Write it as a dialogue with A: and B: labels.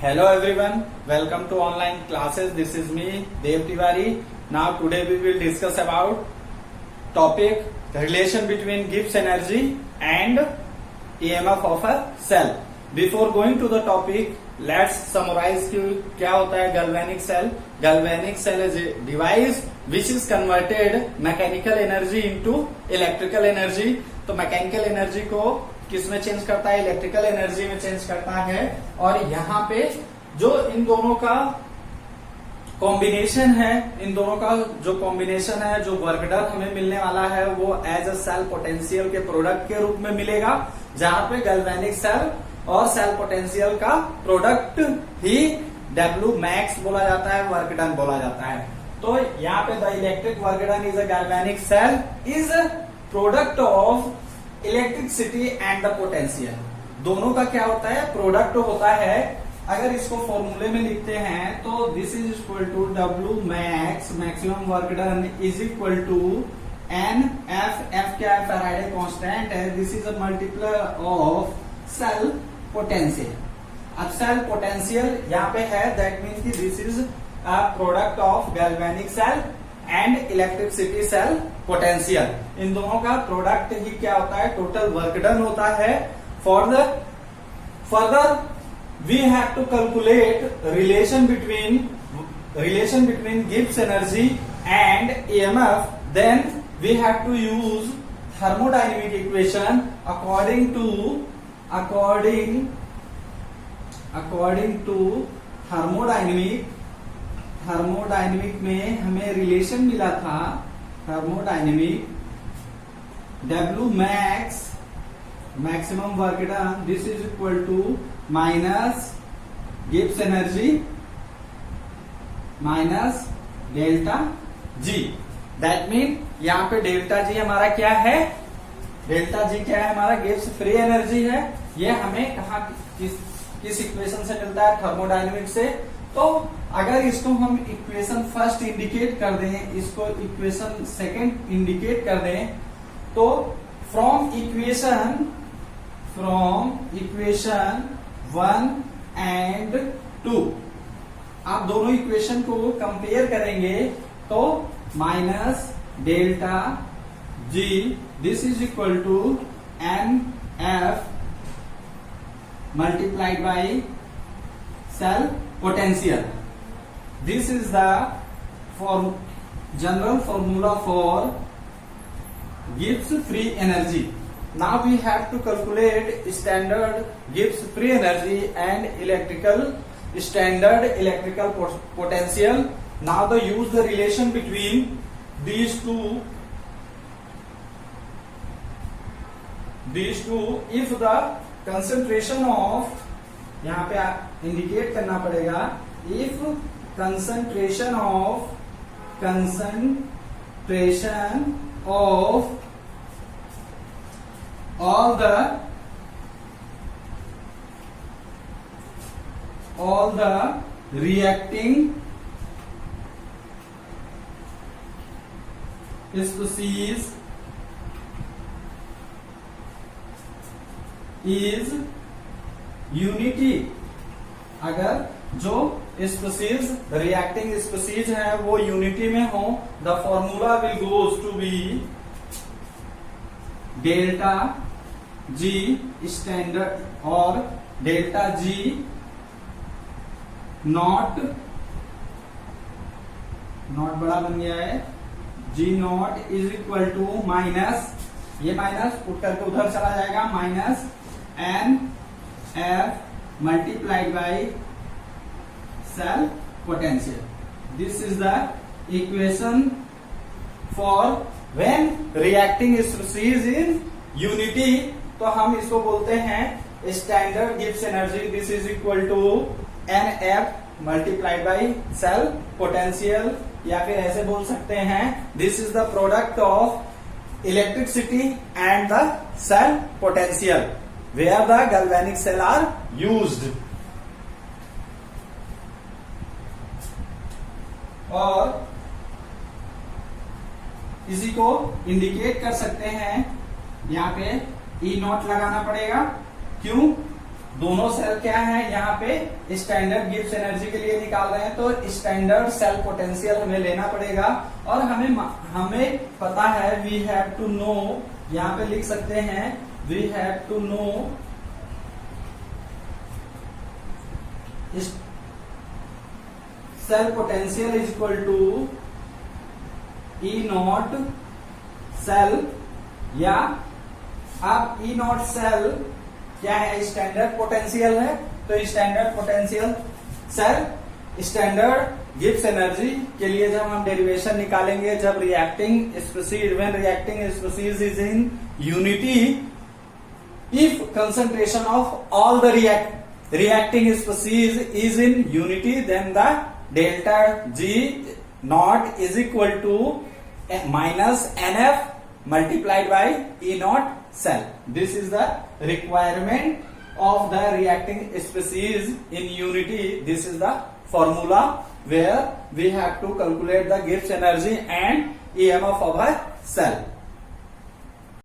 A: Hello everyone, welcome to online classes. This is me, Dev Tiwari. Now today we will discuss about topic relation between Gibbs energy and EMF of a cell. Before going to the topic, let's summarize कि क्या होता है galvanic cell. Galvanic cell is a device which is converted mechanical energy into electrical energy. तो mechanical energy को किस में change करता है? इलेक्ट्रिकल एनर्जी में चेंज करता है। और यहाँ पे जो इन दोनों का कॉम्बिनेशन है, इन दोनों का जो कॉम्बिनेशन है, जो वर्क डन हमें मिलने वाला है वो एज अ सेल पोटेंशियल के प्रोडक्ट के रूप में मिलेगा, जहां पे गैल्वेनिक सेल और सेल पोटेंशियल का प्रोडक्ट ही W मैक्स बोला जाता है, वर्क डन बोला जाता है। तो यहाँ पे the electric work done is a galvanic cell is product of electricity and the potential. दोनों का क्या होता है? प्रोडक्ट होता है। अगर इसको फॉर्मूले में लिखते हैं तो this is equal to W max maximum work done is equal to n F क्या है? फैराडे कांस्टेंट है। This is a multiply of cell potential. अब सेल पोटेंशियल यहाँ पे है, दैट मीन्स कि this is a product of galvanic cell and electricity cell potential. इन दोनों का प्रोडक्ट ही क्या होता है? टोटल वर्क डन होता है। For the further we have to calculate relation between Gibbs energy and EMF, then we have to use thermodynamic equation according to thermodynamic में हमें रिलेशन मिला था। Thermodynamic W max maximum work done this is equal to minus Gibbs energy minus delta G. That mean यहाँ पे delta G हमारा क्या है? Delta G क्या है? हमारा गिब्स फ्री एनर्जी है। ये हमें कहा किस इक्वेशन से मिलता है? थर्मोडायनेमिक से। तो अगर इसको हम इक्वेशन फर्स्ट इंडिकेट कर दें, इसको इक्वेशन सेकंड इंडिकेट कर दें, तो फ्रॉम इक्वेशन 1 एंड 2 आप दोनों इक्वेशन को कंपेयर करेंगे तो minus delta G this is equal to n F multiplied by cell potential. This is the general formula for Gibbs free energy. Now we have to calculate standard Gibbs free energy and standard electrical potential. Now use the relation between these two. If the concentration of, यहाँ पे indicate करना पड़ेगा, if concentration of all the reacting species is unity. अगर जो species reacting species है वो unity में हो, the formula will goes to be delta G standard और डेल्टा जी नॉट बड़ा बन गया है, G naught is equal to minus, ये माइनस उठ करके उधर चला जाएगा, minus n F multiplied by cell potential. This is the equation for when reacting species in unity. तो हम इसको बोलते हैं standard Gibbs energy. This is equal to NF multiplied by cell potential, या फिर ऐसे बोल सकते हैं this is the product of electricity and the cell potential where the galvanic cell are used. और इसी को इंडिकेट कर सकते हैं, यहाँ पे E नॉट लगाना पड़ेगा। क्यों? दोनों सेल क्या है, यहाँ पे स्टैंडर्ड गिब्स एनर्जी के लिए निकाल रहे हैं, तो स्टैंडर्ड सेल पोटेंशियल हमें लेना पड़ेगा। और हमें पता है वी हैव टू नो, यहाँ पे लिख सकते हैं we have to know cell potential is equal to E naught cell, या अब ई नॉट सेल क्या है, स्टैंडर्ड पोटेंशियल है, तो standard potential cell standard Gibbs energy के लिए जब हम डेरिवेशन निकालेंगे, जब reacting species when reacting species is in unity, if concentration of all the reacting species is in unity, then the delta G naught is equal to minus NF multiplied by E naught cell. This is the requirement of the reacting species in unity. This is the formula where we have to calculate the Gibbs energy and EMF of a cell.